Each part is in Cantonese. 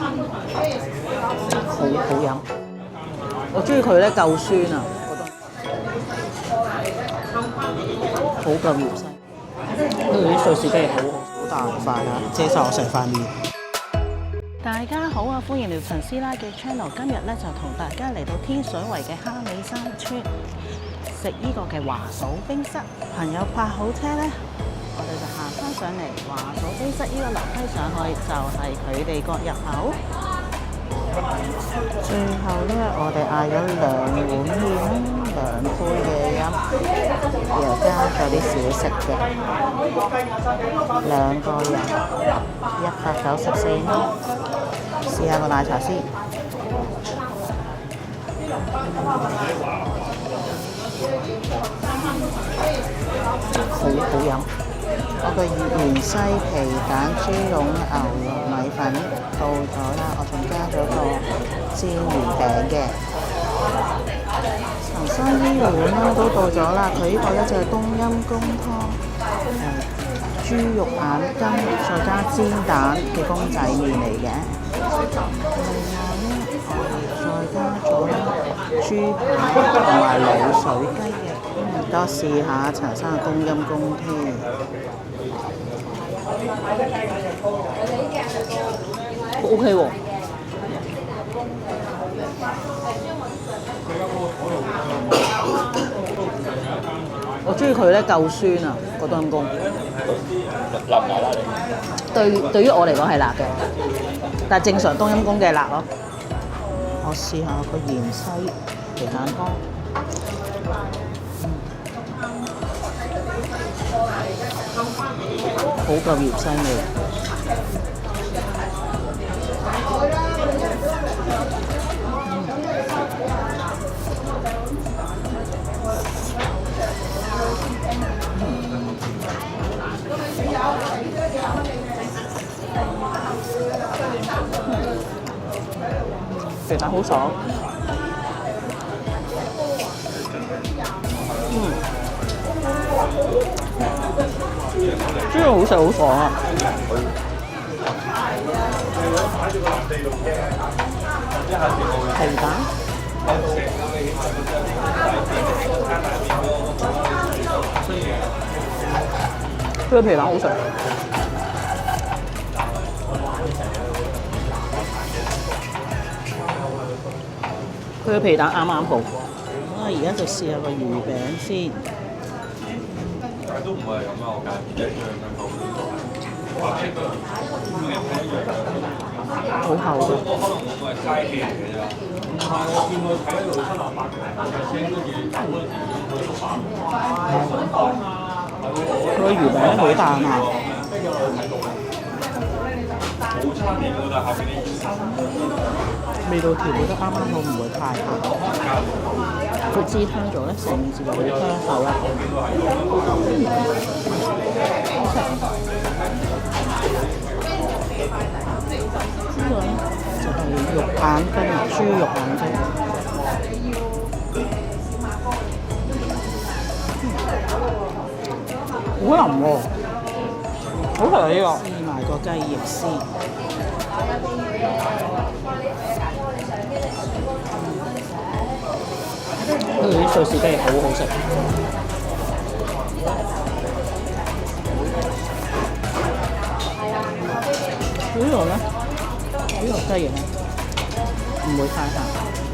好飲。我中意佢咧夠酸啊，覺得好夠芫茜。呢度啲瑞士雞好大塊啊，遮晒我成塊面。大家好啊，歡迎嚟陳師奶嘅 channel。今日咧就同大家嚟到天水圍嘅蝦尾山村食呢個嘅華嫂冰室。朋友泊好車咧，我哋就行翻上嚟華嫂冰室呢個樓梯上去，就係佢哋個入口。最後咧，我哋嗌咗2碗麵啦，2杯嘅飲，又加咗啲小食嘅，2個人194蚊。試下個奶茶先，好飲。我個芫茜皮蛋豬籠牛肉米粉到咗啦，我仲加咗個煎魚餅嘅。陳生呢碗咧都到咗啦，佢呢個咧就係冬陰功湯，豬肉眼筋再加煎蛋嘅公仔麵嚟嘅。另外咧，我哋再加咗豬排同埋滷水雞嘅。多試下陳生嘅冬陰功添。OK 喎，我中意佢咧夠酸啊，個冬陰功。辣唔辣你？對於我嚟講係辣嘅，但係正常冬陰功嘅辣咯。我試下個芫茜皮蛋湯。好夠芫茜味，皮蛋好爽。豬肉好食好爽啊！皮蛋，佢個皮蛋好食。佢個皮蛋啱啱好。我而家就試下個魚餅先。都唔係咁啊！我揀一樣嘅好厚嘅。佢個魚餅好大啊！味道調味得啱啱好，唔會太鹹。佢支香咗咧，成件事就好香口啦。呢個咧就係肉眼筋啊，豬肉眼筋。好腍喎，好食啊！呢個試埋個雞翼絲。呢度啲瑞士雞好好食。呢度咧，呢個雞翼咧唔會太鹹，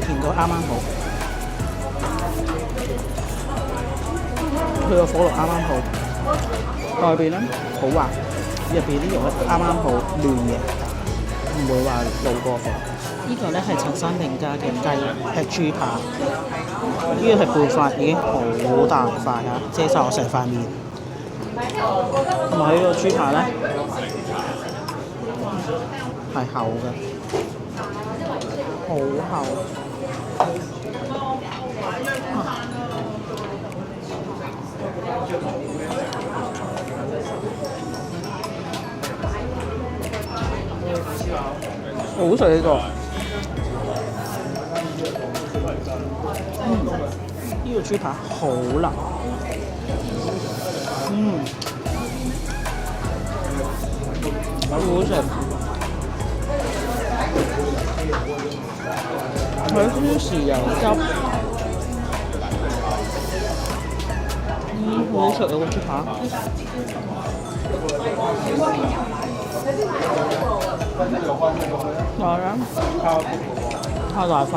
甜到啱啱好。佢個火爐啱啱好，外邊咧好滑，入邊啲肉咧啱啱好嫩嘅，唔會話老過火。呢個咧係陳生定價嘅雞，係豬扒。呢個係半塊，已經好大塊啊，遮晒我成塊面。同埋呢個豬扒咧係厚嘅，好厚。好食呢個。呢個豬扒好腍，好好食。佢啲豉油汁，好食啊個豬扒。係啊，太大塊，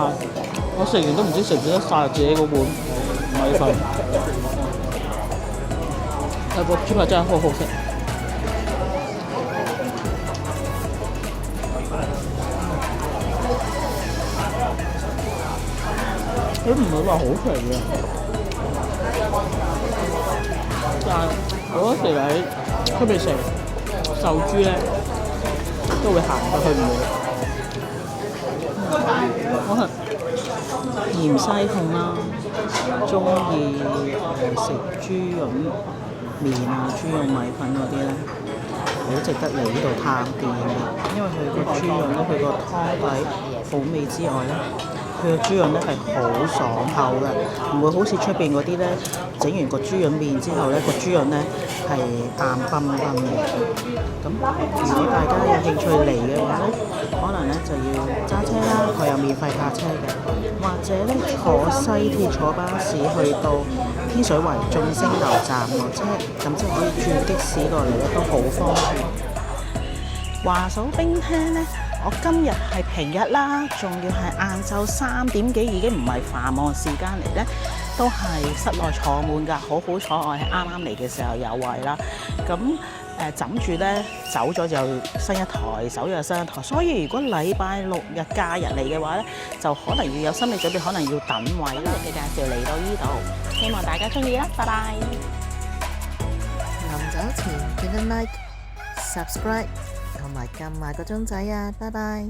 我食完都唔知食唔食得晒自己個碗米飯。但個豬扒真係好好食。佢唔會話好肥嘅，但係我嗰時喺出邊食壽豬咧，都會行過去唔會。我係芫茜控啦，中意食豬潤麵啊、豬潤米粉嗰啲咧，好值得嚟呢度探店嘅，因為佢個豬潤咧，佢個湯底好味之外咧。佢個豬潤咧係好爽口嘅，唔會好似出邊嗰啲咧整完個豬潤麵之後咧，個豬潤咧係硬崩崩嘅。咁如果大家有興趣嚟嘅話咧，可能咧就要揸車啦，佢有免費泊車嘅，或者咧坐西鐵坐巴士去到天水圍眾星樓站落車，咁即係可以轉的士過嚟咧，都好方便。華嫂冰廳咧。我今日係平日啦，仲要係晏晝3點幾，已經唔係繁忙時間嚟咧，都係室內坐滿㗎。好好彩，我係啱啱嚟嘅時候有位啦。咁枕住咧走咗就新一台，走咗又新一台。所以如果禮拜6日假日嚟嘅話咧，就可能要有心理準備，可能要等位啦。嘅介紹嚟到呢度，希望大家中意啦，拜拜。臨走前記得 like、subscribe。同埋撳埋個鐘仔啊！拜拜。